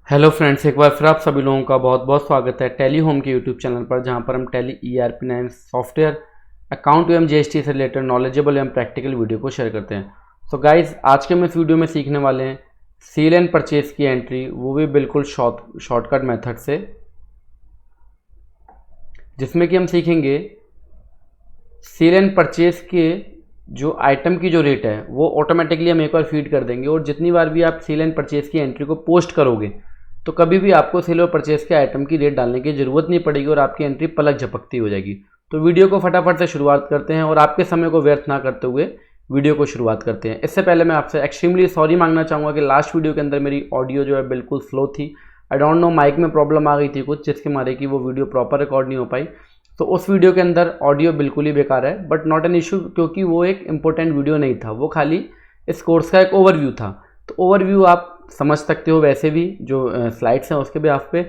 Hello friends, एक बार फिर आप सभी लोगों का बहुत बहुत स्वागत है टैली होम के यूट्यूब चैनल पर, जहां पर हम टैली ERP9 सॉफ्टवेयर अकाउंट एवं जीएसटी से रिलेटेड नॉलेजेबल एवं प्रैक्टिकल वीडियो को शेयर करते हैं। सो गाइस, आज के हम इस वीडियो में सीखने वाले हैं सेल एंड परचेज की एंट्री, वो भी बिल्कुल शॉर्टकट मेथड से, जिसमें कि हम सीखेंगे सेल एंड परचेज के जो आइटम की जो रेट है वो ऑटोमेटिकली हम एक बार फीड कर देंगे, और जितनी बार भी आप सेल एंड परचेज की एंट्री को पोस्ट करोगे तो कभी भी आपको सेल और परचेज के आइटम की रेट डालने की ज़रूरत नहीं पड़ेगी और आपकी एंट्री पलक झपकती हो जाएगी। तो वीडियो को फटाफट से शुरुआत करते हैं और आपके समय को व्यर्थ ना करते हुए वीडियो को शुरुआत करते हैं। इससे पहले मैं आपसे एक्सट्रीमली सॉरी मांगना चाहूँगा कि लास्ट वीडियो के अंदर मेरी ऑडियो जो है बिल्कुल स्लो थी। आई डोंट नो, माइक में प्रॉब्लम आ गई थी कुछ, जिसके मारे कि वो वीडियो प्रॉपर रिकॉर्ड नहीं हो पाई। तो उस वीडियो के अंदर ऑडियो बिल्कुल ही बेकार है, बट नॉट एन इशू, क्योंकि वो एक इंपॉर्टेंट वीडियो नहीं था, वो खाली इस कोर्स का एक ओवरव्यू था। तो ओवरव्यू आप समझ सकते हो वैसे भी, जो स्लाइड्स हैं उसके बेहाफ पे,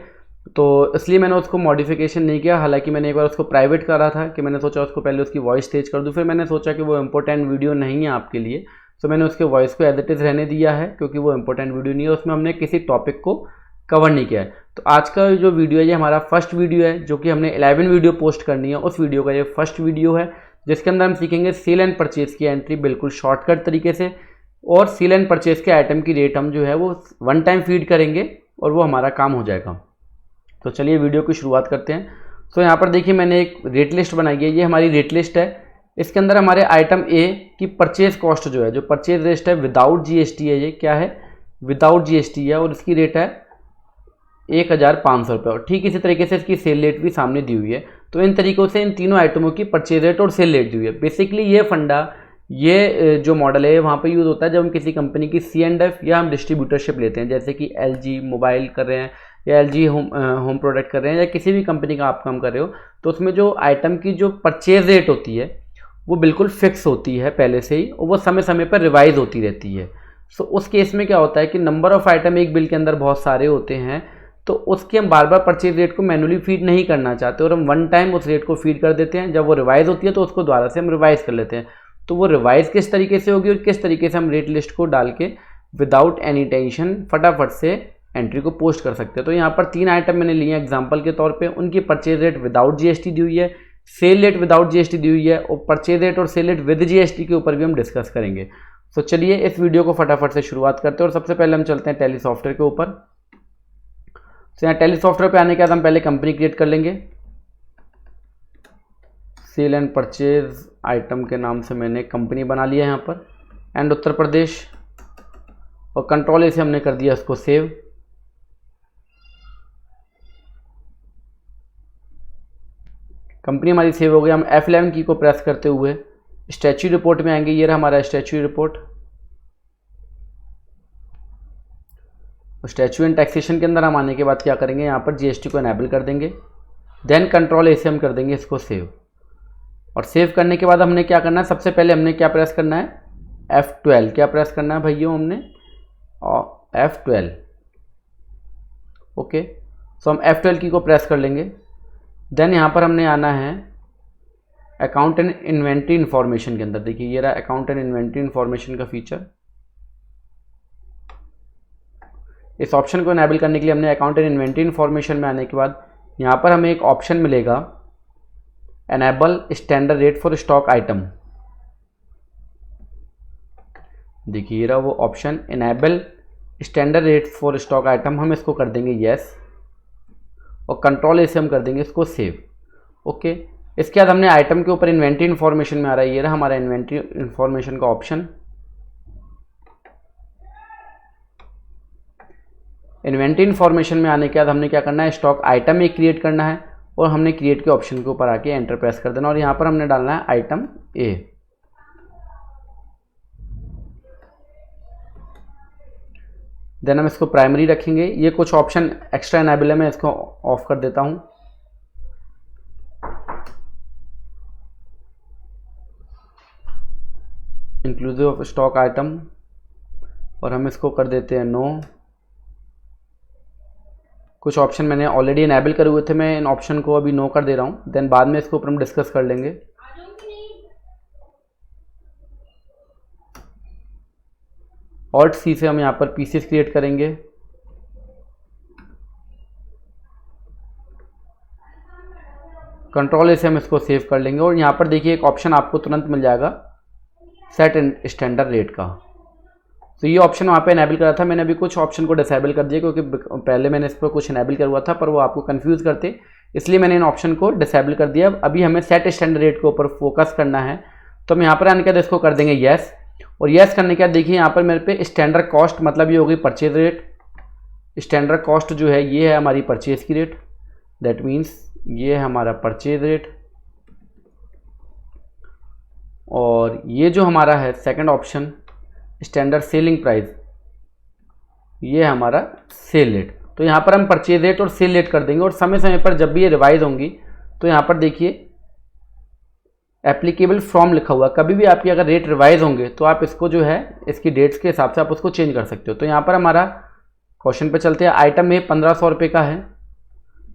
तो इसलिए मैंने उसको मॉडिफिकेशन नहीं किया। हालांकि मैंने एक बार उसको प्राइवेट करा था कि मैंने सोचा उसको पहले उसकी वॉइस तेज कर दूँ, फिर मैंने सोचा कि वो इंपॉर्टेंट वीडियो नहीं है आपके लिए, तो मैंने उसके वॉइस को एज इट इज़ रहने दिया है, क्योंकि वो इंपॉर्टेंट वीडियो नहीं है, उसमें हमने किसी टॉपिक को कवर नहीं किया है। तो आज का जो वीडियो है ये हमारा फर्स्ट वीडियो है, जो कि हमने 11 वीडियो पोस्ट करनी है। उस वीडियो का ये फर्स्ट वीडियो है, जिसके अंदर हम सीखेंगे सेल एंड परचेज की एंट्री बिल्कुल शॉर्टकट तरीके से, और सेल एंड परचेज के आइटम की रेट हम जो है वो वन टाइम फीड करेंगे और वो हमारा काम हो जाएगा। तो चलिए वीडियो की शुरुआत करते हैं। तो यहाँ पर देखिए, मैंने एक रेट लिस्ट बनाई है, ये हमारी रेट लिस्ट है। इसके अंदर हमारे आइटम ए की परचेज कॉस्ट जो है, जो परचेज रेट है विदाउट जीएसटी है, ये क्या है, विदाउट जीएसटी है, और इसकी रेट है 1500 रुपये। और ठीक इसी तरीके से इसकी सेल रेट भी सामने दी हुई है। तो इन तरीकों से इन तीनों आइटमों की परचेज रेट और सेल रेट दी हुई है। बेसिकली ये फंडा, ये जो मॉडल है वहाँ पे यूज़ होता है जब हम किसी कंपनी की C&F या हम डिस्ट्रीब्यूटरशिप लेते हैं, जैसे कि LG मोबाइल कर रहे हैं या LG होम प्रोडक्ट कर रहे हैं, या किसी भी कंपनी का आप काम कर रहे हो, तो उसमें जो आइटम की जो परचेज रेट होती है वो बिल्कुल फिक्स होती है पहले से ही, और वो समय समय पर रिवाइज होती रहती है। सो उस केस में क्या होता है कि नंबर ऑफ़ आइटम एक बिल के अंदर बहुत सारे होते हैं, तो उसके हम बार बार परचेज रेट को मैनुअली फीड नहीं करना चाहते, और हम वन टाइम उस रेट को फीड कर देते हैं। जब वो रिवाइज होती है तो उसको दोबारा से हम रिवाइज कर लेते हैं। तो वो रिवाइज किस तरीके से होगी और किस तरीके से हम रेट लिस्ट को डाल के विदाउट एनी टेंशन फटाफट से एंट्री को पोस्ट कर सकते हैं। तो यहाँ पर 3 आइटम मैंने लिए एग्जांपल के तौर पे, उनकी परचेज रेट विदाउट जीएसटी दी हुई है, सेल रेट विदाउट जीएसटी दी हुई है, और परचेज रेट और सेल रेट विद जीएसटी के ऊपर भी हम डिस्कस करेंगे। तो चलिए इस वीडियो को फटाफट से शुरुआत करते हैं, और सबसे पहले हम चलते हैं टैली सॉफ्टवेयर के ऊपर। तो यहाँ टैली सॉफ्टवेयर पे आने के बाद हम पहले कंपनी क्रिएट कर लेंगे। सेल एंड परचेज आइटम के नाम से मैंने कंपनी बना लिया है यहाँ पर, एंड उत्तर प्रदेश, और कंट्रोल ए से हमने कर दिया इसको सेव। कंपनी हमारी सेव हो गई। हम F11 की को प्रेस करते हुए स्टैच्यू रिपोर्ट में आएंगे। ये रहा हमारा statue report. Statue and taxation के अंदर हम आने के बाद क्या करेंगे, यहाँ पर जीएसटी को एनेबल कर देंगे, देन कंट्रोल ए से हम कर देंगे इसको सेव। और सेव करने के बाद हमने क्या करना है, सबसे पहले हमने क्या प्रेस करना है, F12। क्या प्रेस करना है भैया हमने, F12। ओके, सो हम F12 की को प्रेस कर लेंगे। देन यहाँ पर हमने आना है अकाउंट एंड इन्वेंट्री इन्फॉर्मेशन के अंदर। देखिए ये रहा अकाउंट एंड इन्वेंट्री इन्फॉर्मेशन का फीचर। इस ऑप्शन को एनेबल करने के लिए हमने अकाउंट एंड इन्वेंट्री इन्फॉर्मेशन में आने के बाद यहाँ पर हमें एक ऑप्शन मिलेगा, enable standard rate for stock item. देखिए ये रहा वो option, enable standard rate for stock item. हम इसको कर देंगे यस, और कंट्रोल ए से हम कर देंगे इसको सेव। ओके, इसके बाद हमने आइटम के ऊपर इन्वेंट्री इन्फॉर्मेशन में आ रहा है, ये रहा हमारा इन्वेंट्री इन्फॉर्मेशन का ऑप्शन। इन्वेंट्री इन्फॉर्मेशन में आने के बाद हमने क्या करना है, स्टॉक आइटम एक क्रिएट करना है, और हमने क्रिएट के ऑप्शन के ऊपर आके एंटर प्रेस कर देना, और यहाँ पर हमने डालना है आइटम ए। देन हम इसको प्राइमरी रखेंगे। ये कुछ ऑप्शन एक्स्ट्रा एनेबल है, मैं इसको ऑफ कर देता हूँ। इंक्लूसिव ऑफ स्टॉक आइटम, और हम इसको कर देते हैं नो। कुछ ऑप्शन मैंने ऑलरेडी एनेबल करे हुए थे, मैं इन ऑप्शन को अभी नो कर दे रहा हूँ, देन बाद में इसके ऊपर हम डिस्कस कर लेंगे। Alt C से हम यहाँ पर पीसेस क्रिएट करेंगे। कंट्रोल ए से हम इसको सेव कर लेंगे और यहाँ पर देखिए एक ऑप्शन आपको तुरंत मिल जाएगा सेट स्टैंडर्ड रेट का। तो ये ऑप्शन वहाँ पे इनेबल करा था, मैंने अभी कुछ ऑप्शन को डिसेबल कर दिया क्योंकि पहले मैंने इस पर कुछ इनेबल कर हुआ था पर वो आपको कंफ्यूज करते, इसलिए मैंने इन ऑप्शन को डिसेबल कर दिया। अभी हमें सेट स्टैंडर्ड रेट के ऊपर फोकस करना है, तो हम यहाँ पर आने के बाद इसको कर देंगे येस। और येस करने के बाद देखिए यहाँ पर मेरे पे स्टैंडर्ड कॉस्ट मतलब ये हो गई परचेज रेट। स्टैंडर्ड कॉस्ट जो है ये है हमारी परचेज की रेट, दैट मीन्स ये है हमारा परचेज रेट। और ये जो हमारा है second option standard selling price, ये है हमारा सेल रेट। तो यहाँ पर हम परचेज रेट और सेल रेट कर देंगे और समय समय पर जब भी ये रिवाइज होंगी तो यहाँ पर देखिए एप्लीकेबल फ्रॉम लिखा हुआ, कभी भी आपकी अगर रेट रिवाइज होंगे तो आप इसको जो है इसकी डेट्स के हिसाब से आप उसको चेंज कर सकते हो। तो यहाँ पर हमारा क्वेश्चन पे चलते हैं, आइटम ये 1500 रुपये का है,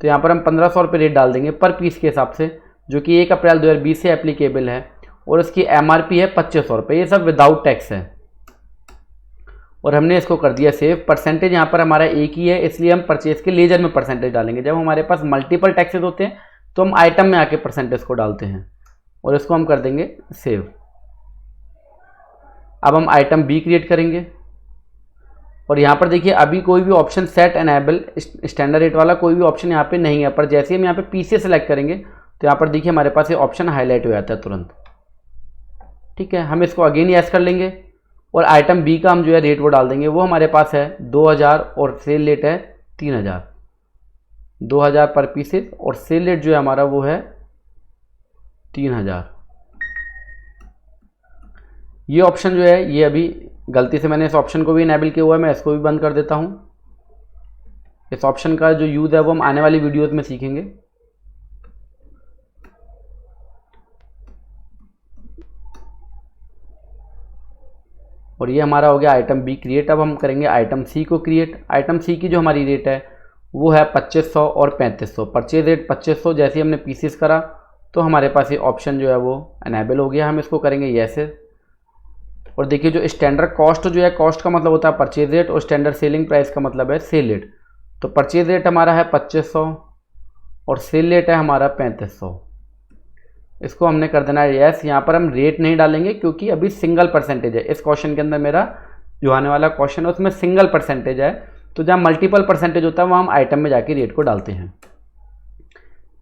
तो यहाँ पर हम 1500 रुपये रेट डाल देंगे पर पीस के हिसाब से, जो कि 1 अप्रैल 2020 से एप्लीकेबल है और उसकी MRP है 2500 रुपये, ये सब विदाउट टैक्स है। और हमने इसको कर दिया सेव। परसेंटेज यहाँ पर हमारा एक ही है, इसलिए हम परचेज के लेजर में परसेंटेज डालेंगे। जब हमारे पास मल्टीपल टैक्सेस होते हैं तो हम आइटम में आके परसेंटेज को डालते हैं और इसको हम कर देंगे सेव। अब हम आइटम बी क्रिएट करेंगे और यहाँ पर देखिए अभी कोई भी option set enable standard rate वाला कोई भी ऑप्शन यहाँ पे नहीं है, पर जैसे ही हम यहाँ पे पीसी सेलेक्ट करेंगे तो यहाँ पर देखिए हमारे पास ये ऑप्शन हाईलाइट हो जाता है तुरंत। ठीक है, हम इसको अगेन यस कर लेंगे और आइटम बी का हम जो है रेट वो डाल देंगे, वो हमारे पास है 2000 और सेल रेट है 3000, 2000 पर पीसेस और सेल रेट जो है हमारा वो है 3000। ये ऑप्शन जो है ये अभी गलती से मैंने इस ऑप्शन को भी इनेबल किया हुआ है, मैं इसको भी बंद कर देता हूँ। इस ऑप्शन का जो यूज़ है वो हम आने वाली वीडियोस में सीखेंगे। और ये हमारा हो गया आइटम बी क्रिएट। अब हम करेंगे आइटम सी को क्रिएट। आइटम सी की जो हमारी रेट है वो है 2500 और 3500। परचेज रेट 2500, जैसे ही हमने पीसीस करा तो हमारे पास ये ऑप्शन जो है वो अनेबल हो गया। हम इसको करेंगे येस। और देखिए जो स्टैंडर्ड कॉस्ट जो है, कॉस्ट का मतलब होता है परचेज रेट और स्टैंडर्ड सेलिंग प्राइस का मतलब है सेल रेट। तो परचेज रेट हमारा है 2500 और सेल रेट है हमारा 3500। इसको हमने कर देना है यस। यहाँ पर हम रेट नहीं डालेंगे क्योंकि अभी सिंगल परसेंटेज है। इस क्वेश्चन के अंदर मेरा जो आने वाला क्वेश्चन है उसमें सिंगल परसेंटेज है, तो जहाँ मल्टीपल परसेंटेज होता है वहाँ हम आइटम में जाके रेट को डालते हैं।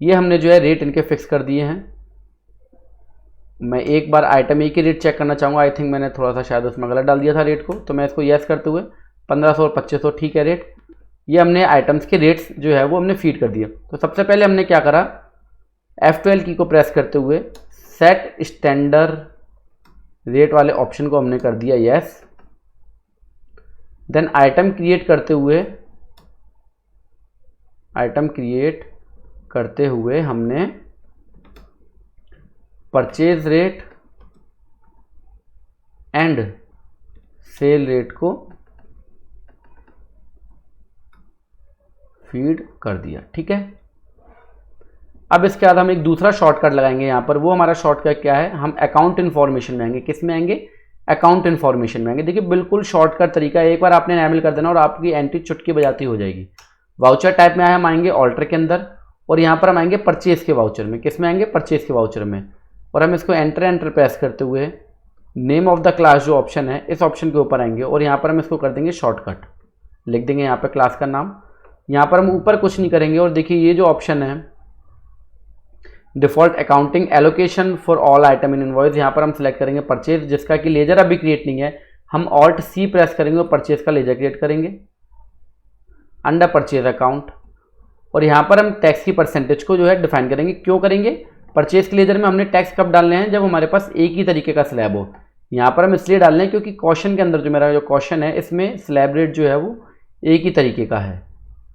ये हमने जो है रेट इनके फिक्स कर दिए हैं। मैं एक बार आइटम ए की रेट चेक करना चाहूँगा। आई थिंक मैंने थोड़ा सा शायद उसमें गलत डाल दिया था रेट को, तो मैं इसको यस करते हुए 1500 और 2500 ठीक है रेट। ये हमने आइटम्स के रेट्स जो है वो हमने फीड कर दिए। तो सबसे पहले हमने क्या करा, F12 की को प्रेस करते हुए सेट स्टैंडर्ड रेट वाले ऑप्शन को हमने कर दिया यस। देन आइटम क्रिएट करते हुए हमने purchase rate and cell rate को फीड कर दिया। ठीक है, अब इसके बाद हम एक दूसरा शॉर्टकट लगाएंगे यहाँ पर। वो हमारा शॉर्टकट क्या है, हम अकाउंट इन्फॉर्मेशन में आएंगे। किस में आएंगे, अकाउंट इन्फॉर्मेशन में आएंगे। देखिए बिल्कुल शॉर्टकट तरीका है, एक बार आपने एनेबल कर देना और आपकी एंट्री चुटकी बजाती हो जाएगी। वाउचर टाइप में आए हम आएंगे ऑल्टर के अंदर और यहाँ पर हम आएंगे परचेज के वाउचर में। किस में आएंगे, परचेज के वाउचर में। और हम इसको एंटर प्रेस करते हुए नेम ऑफ द क्लास जो ऑप्शन है इस ऑप्शन के ऊपर आएंगे और यहाँ पर हम इसको कर देंगे शॉर्टकट, लिख देंगे यहाँ पर क्लास का नाम। यहाँ पर हम ऊपर कुछ नहीं करेंगे और देखिए ये जो ऑप्शन है default accounting allocation for all item in invoice, यहाँ पर हम सेलेक्ट करेंगे परचेज, जिसका कि लेजर अभी क्रिएट नहीं है। हम ऑल्ट सी प्रेस करेंगे और परचेज का लेजर क्रिएट करेंगे अंडर परचेज अकाउंट। और यहाँ पर हम टैक्स की परसेंटेज को जो है डिफाइन करेंगे। क्यों करेंगे, परचेज के लेजर में हमने टैक्स कब डालने हैं, जब हमारे पास एक ही तरीके का स्लैब हो। यहाँ पर हम इसलिए डाल रहे हैं क्योंकि क्वेश्चन के अंदर जो मेरा जो क्वेश्चन है इसमें स्लैब रेट जो है वो एक ही तरीके का है,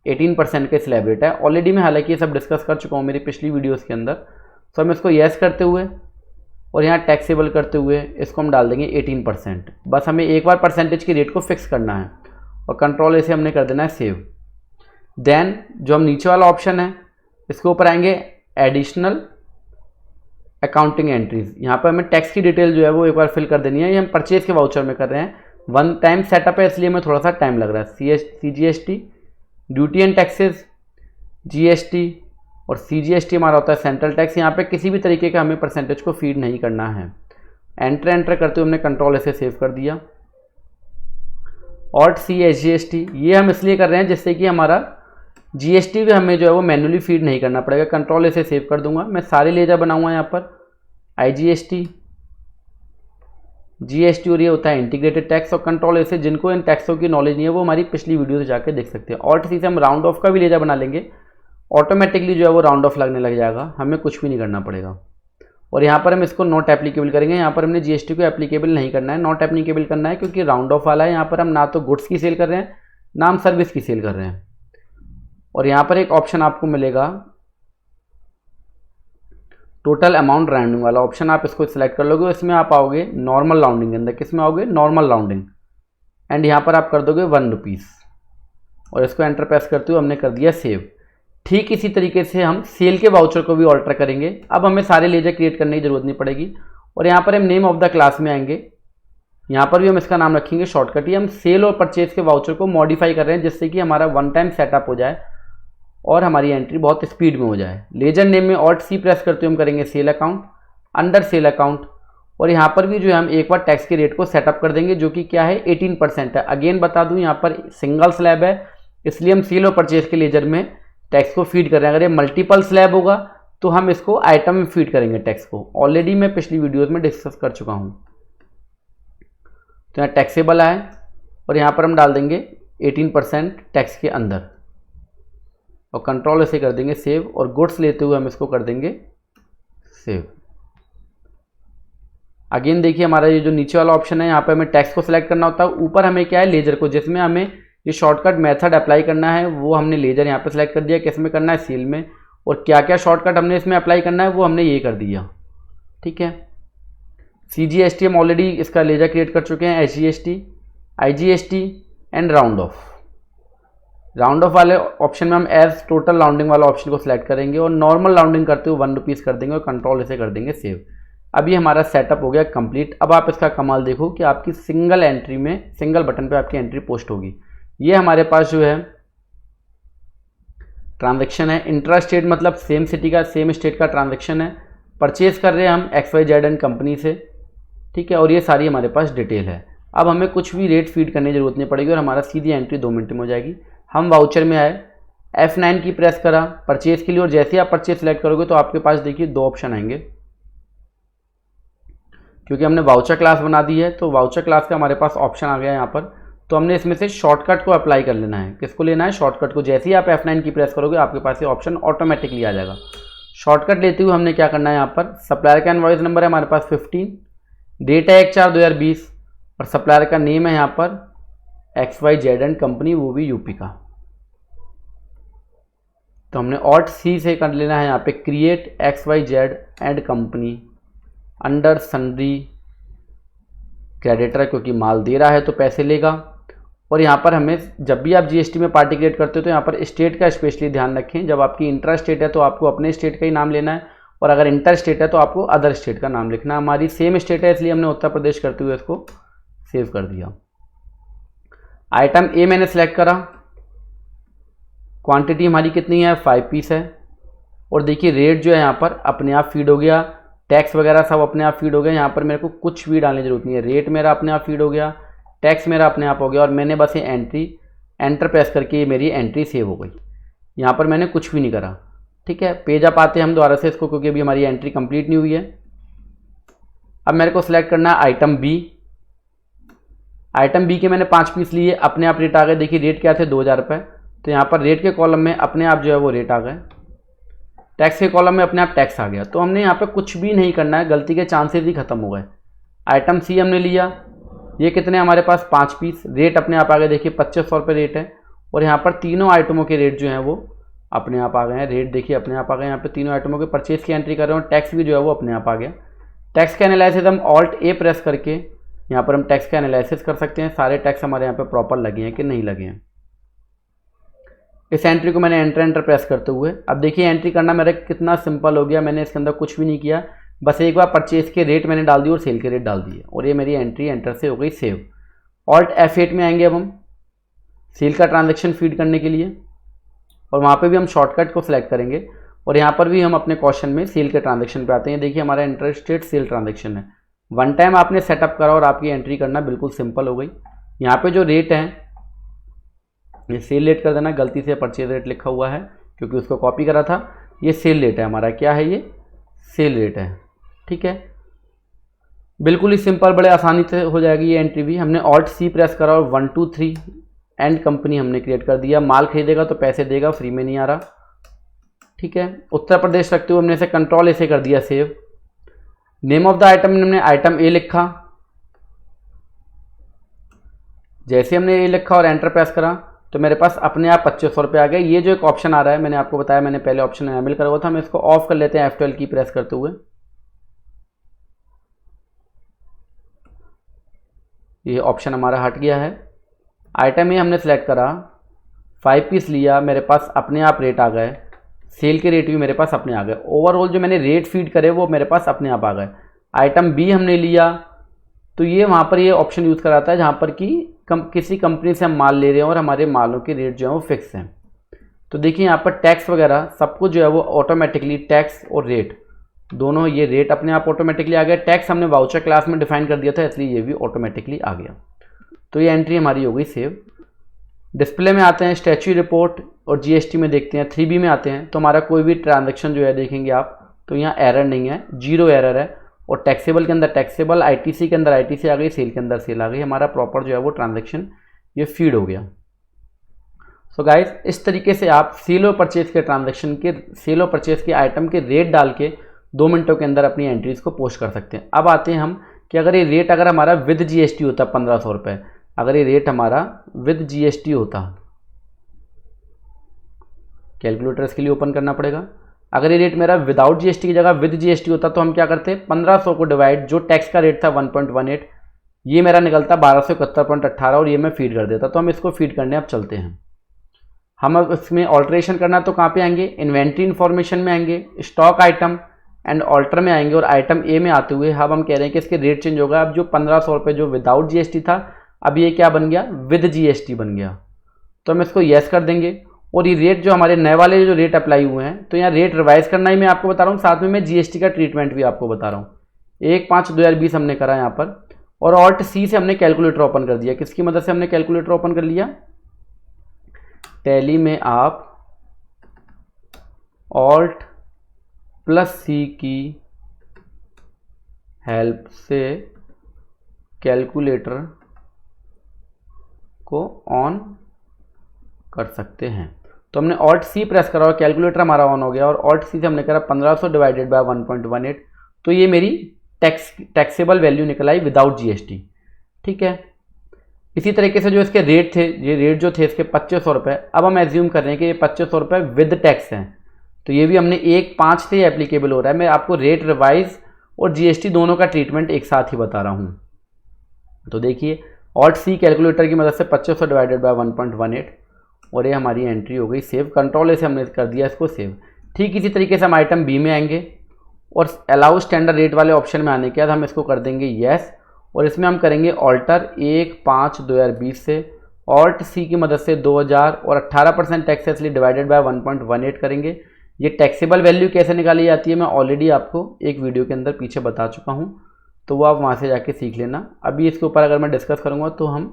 18% के स्लैब रेट है। ऑलरेडी मैं हालांकि ये सब डिस्कस कर चुका हूँ मेरी पिछली वीडियोस के अंदर। तो हम इसको येस करते हुए और यहाँ टैक्सेबल करते हुए इसको हम डाल देंगे 18%। बस हमें एक बार परसेंटेज की रेट को फिक्स करना है और कंट्रोल ऐसे हमने कर देना है सेव। देन जो हम नीचे वाला ऑप्शन है इसके ऊपर आएंगे एडिशनल अकाउंटिंग एंट्रीज। यहाँ पर हमें टैक्स की डिटेल जो है वो एक बार फिल कर देनी है। ये हम परचेज के वाउचर में कर रहे हैं, वन टाइम सेटअप है इसलिए हमें थोड़ा सा टाइम लग रहा है। CGST, duty and taxes, GST, और CGST हमारा होता है सेंट्रल टैक्स। यहाँ पे किसी भी तरीके का हमें परसेंटेज को फीड नहीं करना है। एंटर करते हुए हमने कंट्रोल ऐसे सेव कर दिया। ऑल्ट C SGST ये हम इसलिए कर रहे हैं जिससे कि हमारा GST भी हमें जो है वो मैन्युअली फीड नहीं करना पड़ेगा। कंट्रोल ऐसे सेव कर दूंगा। मैं सारे लेजर बनाऊंगा यहाँ पर IGST, GST और ये होता है इंटीग्रेटेड टैक्स। और कंट्रोल ऐसे, जिनको इन टैक्सों की नॉलेज नहीं है वो हमारी पिछली वीडियो से जाकर देख सकते हैं। ऑल्ट C से हम राउंड ऑफ का भी लेजर बना लेंगे, ऑटोमेटिकली जो है वो राउंड ऑफ लगने लग जाएगा, हमें कुछ भी नहीं करना पड़ेगा। और यहाँ पर हम इसको नॉट एप्लीकेबल करेंगे। यहाँ पर हमने GST को एप्लीकेबल नहीं करना है, नॉट एप्लीकेबल करना है, क्योंकि राउंड ऑफ वाला है। यहाँ पर हम ना तो गुड्स की सेल कर रहे हैं ना हम सर्विस की सेल कर रहे हैं। और यहाँ पर एक ऑप्शन आपको मिलेगा टोटल अमाउंट राउंडिंग वाला ऑप्शन, आप इसको सिलेक्ट कर लोगे। इसमें आप आओगे नॉर्मल राउंडिंग के अंदर, किसमें आओगे नॉर्मल राउंडिंग, एंड यहाँ पर आप कर दोगे 1 रुपीज़ और इसको एंटर प्रेस करते हुए हमने कर दिया सेव। ठीक इसी तरीके से हम सेल के वाउचर को भी ऑल्टर करेंगे। अब हमें सारे लेजर क्रिएट करने की जरूरत नहीं पड़ेगी। और यहाँ पर हम नेम ऑफ द क्लास में आएंगे, यहाँ पर भी हम इसका नाम रखेंगे शॉर्टकट। ये हम सेल और परचेज के वाउचर को मॉडिफाई कर रहे हैं जिससे कि हमारा 1 टाइम सेटअप हो जाए और हमारी एंट्री बहुत स्पीड में हो जाए। लेजर नेम में ऑल्ट C प्रेस करते हुए हम करेंगे sale account, under sale account. और यहाँ पर भी जो है हम एक बार टैक्स के रेट को सेटअप कर देंगे जो कि क्या है 18% है। अगेन बता दूँ, यहाँ पर सिंगल स्लैब है इसलिए हम सेल और परचेज के लेजर में टैक्स को फीड कर रहे हैं। अगर ये मल्टीपल स्लैब होगा तो हम इसको आइटम में फीड करेंगे टैक्स को। ऑलरेडी मैं पिछली वीडियोस में डिस्कस कर चुका हूँ। तो यहाँ टैक्सेबल आए और यहाँ पर हम डाल देंगे 18% टैक्स के अंदर और कंट्रोल ऐसे कर देंगे सेव। और गुड्स लेते हुए हम इसको कर देंगे सेव। अगेन देखिए हमारा ये जो नीचे वाला ऑप्शन है, यहाँ पे हमें टैक्स को सिलेक्ट करना होता है। ऊपर हमें क्या है लेजर को, जिसमें हमें ये शॉर्टकट मेथड अप्लाई करना है वो हमने लेजर यहाँ पे सिलेक्ट कर दिया। किस में करना है सेल में, और क्या क्या शॉर्टकट हमने इसमें अप्लाई करना है वो हमने ये कर दिया। ठीक है, CGST हम ऑलरेडी इसका लेजर क्रिएट कर चुके हैं, SGST, IGST and round of. Round of वाले ऑप्शन में हम एज टोटल राउंडिंग वाला ऑप्शन को सिलेक्ट करेंगे और नॉर्मल राउंडिंग करते हुए 1 रुपीज़ कर देंगे और कंट्रोल इसे कर देंगे सेव। अब ये हमारा सेटअप हो गया कंप्लीट। अब आप इसका कमाल देखो कि आपकी सिंगल एंट्री में, सिंगल बटन पे आपकी एंट्री पोस्ट होगी। ये हमारे पास जो है ट्रांजैक्शन है। इंट्रा स्टेट मतलब सेम सिटी का, सेम स्टेट का ट्रांजैक्शन है। परचेज कर रहे हैं हम XYZ एंड कंपनी से। ठीक है, और ये सारी हमारे पास डिटेल है। अब हमें कुछ भी रेट फीड करने की जरूरत नहीं पड़ेगी और हमारा सीधी एंट्री 2 मिनट में हो जाएगी। हम वाउचर में आए, F9 की प्रेस करा परचेज के लिए, और जैसे ही आप परचेज सेलेक्ट करोगे तो आपके पास देखिए 2 ऑप्शन आएंगे। क्योंकि हमने वाउचर क्लास बना दी है तो वाउचर क्लास का हमारे पास ऑप्शन आ गया यहाँ पर। तो हमने इसमें से शॉर्टकट को अप्लाई कर लेना है। किसको लेना है, शॉर्टकट को। जैसे ही आप F9 की प्रेस करोगे आपके पास ये ऑप्शन ऑटोमेटिकली आ जाएगा। शॉर्टकट लेते हुए हमने क्या करना है, यहाँ पर सप्लायर का इनवॉइस नंबर है हमारे पास 15, डेट है 1/4/20 और सप्लायर का नेम है यहाँ पर XYZ एंड कंपनी, वो भी यूपी का। तो हमने ऑल्ट C से कर लेना है यहाँ पे create XYZ and company under sundry creditor, क्योंकि माल दे रहा है तो पैसे लेगा। और यहाँ पर हमें जब भी आप GST में पार्टी क्रिएट करते हो तो यहाँ पर स्टेट का स्पेशली ध्यान रखें। जब आपकी इंट्रा स्टेट है तो आपको अपने स्टेट का ही नाम लेना है, और अगर इंटर स्टेट है तो आपको अदर स्टेट का नाम लिखना है। हमारी सेम स्टेट है इसलिए हमने उत्तर प्रदेश करते हुए इसको सेव कर दिया। आइटम A मैंने सेलेक्ट करा, क्वांटिटी हमारी कितनी है 5 पीस है। और देखिए रेट जो है यहाँ पर अपने आप फीड हो गया, टैक्स वगैरह सब अपने आप फीड हो गया। यहाँ पर मेरे को कुछ भी डालने की जरूरत नहीं है। रेट मेरा अपने आप फीड हो गया, टैक्स मेरा अपने आप हो गया, और मैंने बस ये एंटर प्रेस करके मेरी एंट्री सेव हो गई। यहाँ पर मैंने कुछ भी नहीं करा। ठीक है, पेज अप आते हैं हम दोबारा से इसको, क्योंकि अभी हमारी एंट्री कंप्लीट नहीं हुई है। अब मेरे को सिलेक्ट करना है आइटम B। आइटम B के मैंने 5 पीस लिए, अपने आप रेट आ गए। देखिए रेट क्या थे 2000 रुपये, तो यहाँ पर रेट के कॉलम में अपने आप जो है वो रेट आ गए। टैक्स के कॉलम में अपने आप टैक्स आ गया। तो हमने यहाँ पे कुछ भी नहीं करना है, गलती के चांसेस ही खत्म हो गए। आइटम C हमने लिया, ये कितने हमारे पास 5 पीस, रेट अपने आप आ गए। देखिए 2500 रुपये रेट है, और यहाँ पर तीनों आइटमों के रेट जो हैं वो अपने आप आ गए हैं। रेट देखिए अपने आप आ गए। यहाँ पे तीनों आइटमों के परचेज की एंट्री कर रहे हो, टैक्स भी जो है वो अपने आप आ गया। टैक्स का एनालिसिस हम ऑल्ट A प्रेस करके यहाँ पर हम टैक्स का एनालिसिस कर सकते हैं, सारे टैक्स हमारे यहाँ पे प्रॉपर लगे हैं कि नहीं लगे हैं। इस एंट्री को मैंने एंटर प्रेस करते हुए, अब देखिए एंट्री करना मेरा कितना सिंपल हो गया। मैंने इसके अंदर कुछ भी नहीं किया, बस एक बार परचेज के रेट मैंने डाल दिए और सेल के रेट डाल दिए, और ये मेरी एंट्री एंटर से हो गई सेव। ऑल्ट F8 में आएंगे अब हम सेल का ट्रांजैक्शन फीड करने के लिए, और वहाँ पे भी हम शॉर्टकट को सिलेक्ट करेंगे और यहाँ पर भी हम अपने क्वेश्चन में सेल के ट्रांजेक्शन पे आते हैं। देखिए हमारा इंटरेस्टेड सेल ट्रांजेक्शन है, वन टाइम आपने सेटअप करा और आपकी एंट्री करना बिल्कुल सिंपल हो गई। यहाँ पे जो रेट है ये सेल रेट कर देना, गलती से परचेज रेट लिखा हुआ है क्योंकि उसको कॉपी करा था, ये सेल रेट है हमारा, क्या है ये सेल रेट है। ठीक है, बिल्कुल ही सिंपल, बड़े आसानी से हो जाएगी ये एंट्री भी। हमने ऑल्ट सी प्रेस करा और 1 2 3 एंड कंपनी हमने क्रिएट कर दिया। माल खरीदेगा तो पैसे देगा, फ्री में नहीं आ रहा। ठीक है, उत्तर प्रदेश रखते हुए हमने इसे कंट्रोल ऐसे कर दिया save. Name of the item हमने आइटम ए लिखा, जैसे हमने ए लिखा और एंटर प्रेस करा तो मेरे पास अपने आप 2500 रुपये आ गए। ये जो एक ऑप्शन आ रहा है, मैंने आपको बताया, मैंने पहले ऑप्शन एनेबल करा हुआ था, हम इसको ऑफ कर लेते हैं F12 की प्रेस करते हुए। ये ऑप्शन हमारा हट गया है। आइटम ए हमने सेलेक्ट करा, 5 पीस लिया, मेरे पास अपने आप रेट आ गए, सेल के रेट भी मेरे पास अपने आ गए। ओवरऑल जो मैंने रेट फीड करे वो मेरे पास अपने आप आ गए। आइटम बी हमने लिया तो ये वहाँ पर ये ऑप्शन यूज़ कराता है जहाँ पर कि किसी कंपनी से हम माल ले रहे हैं और हमारे मालों के रेट जो है वो फिक्स हैं। तो देखिए यहाँ पर टैक्स वगैरह सब कुछ जो है वो ऑटोमेटिकली, टैक्स और रेट दोनों, ये रेट अपने आप ऑटोमेटिकली आ गया। टैक्स हमने वाउचर क्लास में डिफाइन कर दिया था इसलिए ये भी ऑटोमेटिकली आ गया। तो ये एंट्री हमारी हो गई सेव। डिस्प्ले में आते हैं, स्टैच्यू रिपोर्ट और जीएसटी में देखते हैं। 3B में आते हैं तो हमारा कोई भी ट्रांजैक्शन जो है देखेंगे आप तो यहाँ एरर नहीं है, 0 एरर है। और टैक्सेबल के अंदर टैक्सेबल, आईटीसी के अंदर आईटीसी आ गई, सेल के अंदर सेल आ गई। हमारा प्रॉपर जो है वो ट्रांजैक्शन ये फीड हो गया। सो गाइस, इस तरीके से आप सेल और परचेज के ट्रांजैक्शन के, सेल और परचेज के आइटम के रेट डाल के 2 मिनटों के अंदर अपनी एंट्रीज को पोस्ट कर सकते हैं। अब आते हैं हम कि अगर ये रेट अगर हमारा विद जीएसटी होता 1500 रुपये, अगर ये रेट हमारा विद जीएसटी होता, कैलकुलेटर इसके लिए ओपन करना पड़ेगा। अगर ये रेट मेरा विदाउट जीएसटी की जगह विद जीएसटी होता तो हम क्या करते, 1500 को डिवाइड, जो टैक्स का रेट था 1.18, ये मेरा निकलता 1271.18 और ये मैं फीड कर देता। तो हम इसको फीड करने अब चलते हैं। हम अब इसमें ऑल्ट्रेशन करना तो कहाँ पे आएंगे, इन्वेंट्री इन्फॉर्मेशन में आएंगे, स्टॉक आइटम एंड ऑल्टर में आएंगे और आइटम ए में आते हुए अब हम कह रहे हैं कि इसके रेट चेंज होगा। अब जो 1500 रुपये जो विदाउट जीएसटी था, अब ये क्या बन गया, विद जीएसटी बन गया। तो हम इसको येस कर देंगे। और ये रेट जो हमारे नए वाले जो रेट अप्लाई हुए हैं, तो यहाँ रेट रिवाइज करना ही मैं आपको बता रहा हूँ, साथ में मैं जीएसटी का ट्रीटमेंट भी आपको बता रहा हूँ। 1/5/2020 हमने करा यहाँ पर और ऑल्ट सी से हमने कैलकुलेटर ओपन कर दिया। किसकी मदद से हमने कैलकुलेटर ओपन कर लिया, टैली में आप ऑल्ट प्लस सी की हेल्प से कैलकुलेटर को ऑन कर सकते हैं। तो हमने ऑल्ट सी प्रेस करा और कैलकुलेटर हमारा ऑन हो गया और ऑल्ट सी से हमने करा 1500 डिवाइडेड बाय 1.18, तो ये मेरी टैक्सेबल वैल्यू निकल आई विदाउट जीएसटी। ठीक है, इसी तरीके से जो इसके रेट थे, ये रेट जो थे इसके 2500 रुपये, अब हम एज्यूम कर रहे हैं कि ये 2500 रुपये विद टैक्स हैं, तो ये भी हमने 1/5 से एप्लीकेबल हो रहा है। मैं आपको रेट रिवाइज और जीएसटी दोनों का ट्रीटमेंट एक साथ ही बता रहा हूँ। तो देखिए ऑल्ट सी कैलकुलेटर की मदद से 2500 डिवाइडेड बाय 1.18 और ये हमारी एंट्री हो गई सेव। कंट्रोल से हमने कर दिया इसको सेव। ठीक इसी तरीके से हम आइटम बी में आएंगे और अलाउ स्टैंडर्ड रेट वाले ऑप्शन में आने के बाद हम इसको कर देंगे येस और इसमें हम करेंगे ऑल्टर 1/5/2020 से ऑल्ट सी की मदद से 2000 और 18% टैक्स इसलिए डिवाइडेड बाय 1.18 करेंगे। ये टैक्सेबल वैल्यू कैसे निकाली जाती है मैं ऑलरेडी आपको एक वीडियो के अंदर पीछे बता चुका हूँ, तो वो आप वहाँ से जाके सीख लेना। अभी इसके ऊपर अगर मैं डिस्कस करूँगा तो हम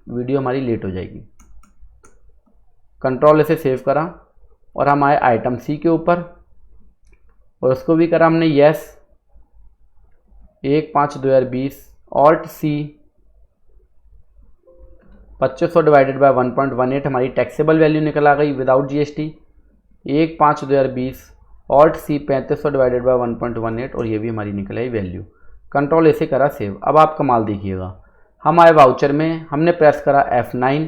वीडियो हमारी लेट हो जाएगी। कंट्रोल से सेव करा और हम आए आइटम सी के ऊपर और उसको भी करा हमने yes 1/5/2020 alt C 2500 divided by 1.18 हमारी टैक्सेबल वैल्यू निकल आ गई without GST. 1/5/2020 alt C 3500 divided by 1.18 और ये भी हमारी निकल आई वैल्यू। कंट्रोल ऐसे करा सेव। अब आप कमाल देखिएगा, हम आए वाउचर में, हमने प्रेस करा F9।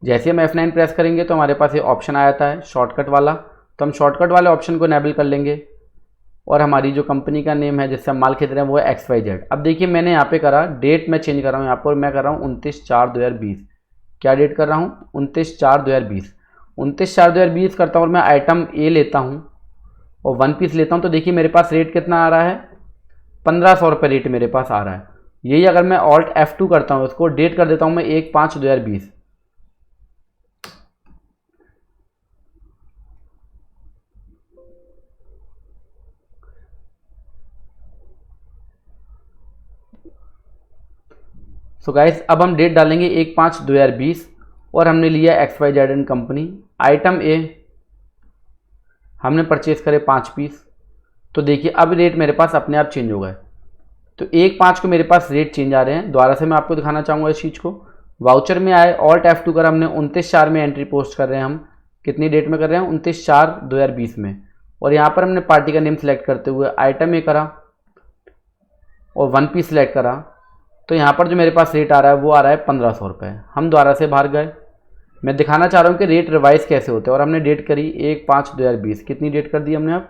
जैसे हम F9 प्रेस करेंगे तो हमारे पास ये ऑप्शन आ जाता है शॉर्टकट वाला, तो हम शॉर्टकट वाले ऑप्शन को इनेबल कर लेंगे और हमारी जो कंपनी का नेम है जिससे हम माल खरीद रहे हैं वो है XYZ। अब देखिए मैंने यहाँ पे करा, डेट मैं चेंज कर रहा हूँ यहाँ पर, मैं कर रहा हूँ 29/4/2020। क्या डेट कर रहा हूँ, 29/4/2020। 29/4/2020 करता हूँ और मैं आइटम ए लेता हूँ और 1 पीस लेता हूँ। तो देखिए मेरे पास रेट कितना आ रहा है, 1500 रुपये रेट मेरे पास आ रहा है। यही अगर मैं ऑल्ट F2 करता हूँ, उसको डेट कर देता हूँ मैं 1/5/2020। सो गाइस अब हम डेट डालेंगे 1/5/2020 और हमने लिया XYZ एंड कंपनी। आइटम ए हमने परचेज करे 5 पीस। तो देखिए अब रेट मेरे पास अपने आप चेंज हो गए। तो 1/5 को मेरे पास रेट चेंज आ रहे हैं। दोबारा से मैं आपको दिखाना चाहूँगा इस चीज़ को। वाउचर में आए ऑल्ट F2 कर हमने 29/4 में एंट्री पोस्ट कर रहे हैं। हम कितनी डेट में कर रहे हैं? 29/4/2020 में। और यहाँ पर हमने पार्टी का नेम सेलेक्ट करते हुए आइटम ए करा और 1 पीस सेलेक्ट करा। तो यहाँ पर जो मेरे पास रेट आ रहा है वो आ रहा है 1500 रुपये। हम दोबारा से बाहर गए। मैं दिखाना चाह रहा हूँ कि रेट रिवाइज कैसे होते हैं। और हमने डेट करी 1/5/2020। कितनी डेट कर दी हमने अब?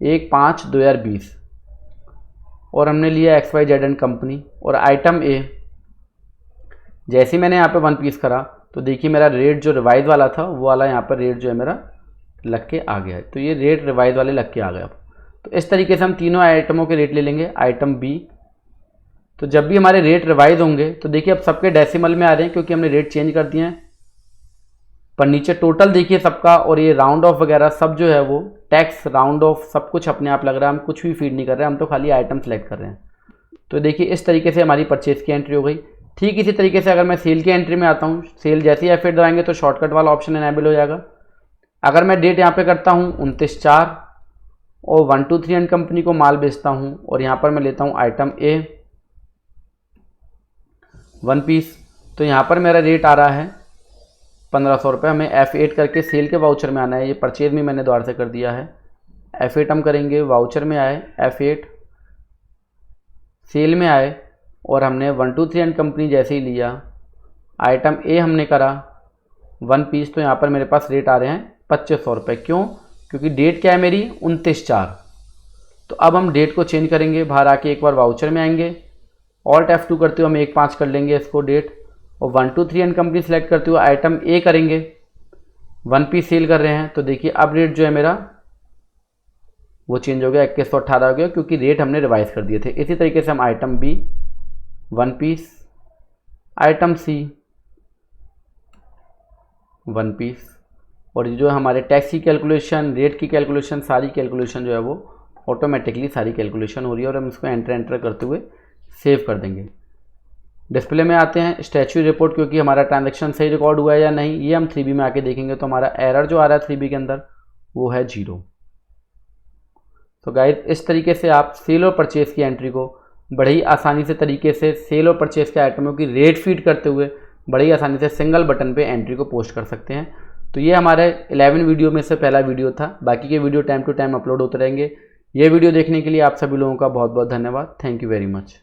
1/5/2020। और हमने लिया XYZ एंड कंपनी और आइटम ए। जैसे ही मैंने यहाँ पे 1 पीस करा तो देखिए मेरा रेट जो रिवाइज वाला था वो वाला यहाँ पर रेट जो है मेरा लग के आ गया है। तो ये रेट रिवाइज वाले लग के आ गए अब। तो इस तरीके से हम तीनों आइटमों के रेट ले लेंगे। आइटम बी, तो जब भी हमारे रेट रिवाइज होंगे तो देखिए अब सबके डेसिमल में आ रहे हैं क्योंकि हमने रेट चेंज कर दिए हैं। पर नीचे टोटल देखिए सबका, और ये राउंड ऑफ वगैरह सब जो है वो टैक्स राउंड ऑफ सब कुछ अपने आप लग रहा है। हम कुछ भी फीड नहीं कर रहे हैं, हम तो खाली आइटम सेलेक्ट कर रहे हैं। तो देखिए इस तरीके से हमारी परचेज की एंट्री हो गई। ठीक इसी तरीके से अगर मैं सेल की एंट्री में आता हूँ, सेल जैसे ही F8 दबाएंगे तो शॉर्टकट वाला ऑप्शन इनेबल हो जाएगा। अगर मैं डेट यहाँ पे करता हूँ 29/4 और 123 एंड कंपनी को माल बेचता हूँ और यहाँ पर मैं लेता हूँ आइटम ए 1 पीस, तो यहाँ पर मेरा रेट आ रहा है 1500 रुपये। हमें F8 करके सेल के वाउचर में आना है। ये परचेज में मैंने द्वारा से कर दिया है। F8 हम करेंगे, वाउचर में आए F8, सेल में आए और हमने 123 एंड कंपनी जैसे ही लिया, आइटम ए हमने करा 1 पीस, तो यहाँ पर मेरे पास रेट आ रहे हैं 2500 रुपये। क्यों? क्योंकि डेट क्या है मेरी? 29/4। तो अब हम डेट को चेंज करेंगे। बाहर आके एक बार वाउचर में आएंगे, ऑल्ट F2 करते हुए हम 1/5 कर लेंगे इसको डेट, और 123 एंड कंपनी सेलेक्ट करते हुए आइटम ए करेंगे। 1 पीस सेल कर रहे हैं तो देखिए अब रेट जो है मेरा वो चेंज हो गया, 2118 हो गया क्योंकि रेट हमने रिवाइज कर दिए थे। इसी तरीके से हम आइटम बी 1 पीस, आइटम सी 1 पीस, और जो हमारे टैक्स की कैलकुलेशन, रेट की कैलकुलेशन, सारी कैलकुलेशन जो है वो ऑटोमेटिकली सारी कैलकुलेशन हो रही है। और हम इसको एंटर करते हुए सेव कर देंगे। डिस्प्ले में आते हैं स्टैच्यू रिपोर्ट, क्योंकि हमारा ट्रांजैक्शन सही रिकॉर्ड हुआ है या नहीं ये हम 3B में आके देखेंगे। तो हमारा एरर जो आ रहा है 3B के अंदर वो है 0। तो गाइस इस तरीके से आप सेल और परचेज की एंट्री को बड़े ही आसानी से तरीके से सेल और परचेज के आइटमों की रेट फीड करते हुए बड़े ही आसानी से सिंगल बटन पे एंट्री को पोस्ट कर सकते हैं। तो ये हमारे 11 वीडियो में से पहला वीडियो था। बाकी के video time to time upload होते रहेंगे। ये वीडियो देखने के लिए आप सभी लोगों का बहुत बहुत धन्यवाद। Thank you very much.